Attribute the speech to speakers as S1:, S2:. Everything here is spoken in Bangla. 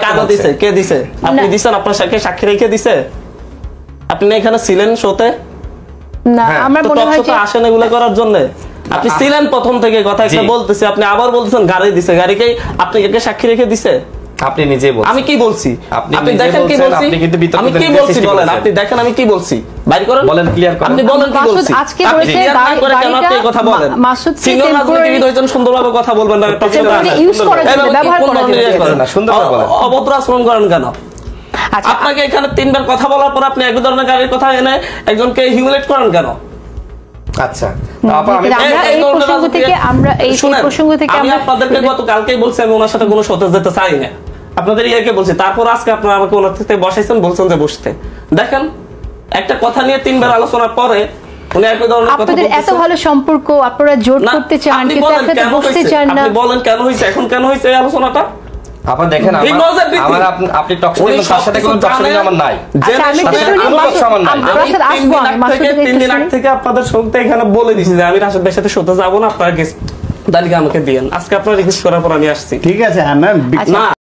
S1: কাগজ দিছে কে দিছে আপনি দিছেন আপনার সাথে সাক্ষী রেখে দিছে আপনি এখানে ছিলেন শোতে
S2: না আমার মনে হয় যে
S1: আসেন এগুলো করার জন্য আপনি ছিলেন প্রথম থেকে কথা একটা বলতেছি আপনি আবার বলতেছেন গাড়ি দিছে গাড়িকে আপনি কে সাক্ষী রেখে দিছে
S3: আপনি নিজেই বলছেন
S1: আমি কি বলছি
S3: আপনি দেখেন কি বলছি
S1: আমি কি বলছি বলেন আপনি দেখেন আমি কি বলছি বাইর করেন
S3: বলেন ক্লিয়ার করেন
S1: আপনি বলেন কি বলছি
S2: আজকে বলেছে
S1: গাড়িটা কথা বলেন
S2: মাসুদ
S1: সিনিয়র রাজনীতিবিদ হইছেন সুন্দরভাবে কথা বলবেন না টপিক
S2: ইউজ করার জন্য ব্যবহার করার জন্য
S3: সুন্দরভাবে বলেন
S1: অভদ্র আচরণ করেন কেন আপনাকে এখানে তিনবার কথা বলার পর আপনি এক ধরনের গাড়ির কথা এনে একজনকে হিউমিলেট করেন কেন
S3: আচ্ছা
S1: আমি আপনাদেরকে গতকালকেই বলছি আমি ওনার সাথে কোনো শোতে যেতে চাই না আপনাদের ইয়াকে বলছি তারপর আজকে আপনারা আমাকে ওনার থেকে বসাইছেন বলছেন যে বসতে দেখেন একটা কথা নিয়ে তিনবার আলোচনার পরে উনি একই ধরনের কথা
S2: আপনাদের এত ভালো সম্পর্ক আপনারা জোর করতে চান কিন্তু একসাথে বসতে চান না
S1: আপনি বলেন কেন হইছে এখন কেন হইছে এই আলোচনাটা
S3: আপনি দেখেন আমার আপনি টকশিং তার সাথে কোনো টকশিং আমার নাই
S2: আচ্ছা আমি তো শুনি রাশেদ আসবো
S1: তিন দিন আগে থেকে আপনাদের শুনতে এখানে বলে দিছি যে আমি রাশেদ ভাইয়ের সাথে শোতে যাব না আপনারা গেস্ট তালিকা আমাকে দিয়েন আজকে আপনারা রিকোয়েস্ট করার পর আমি আসছি
S4: ঠিক আছে না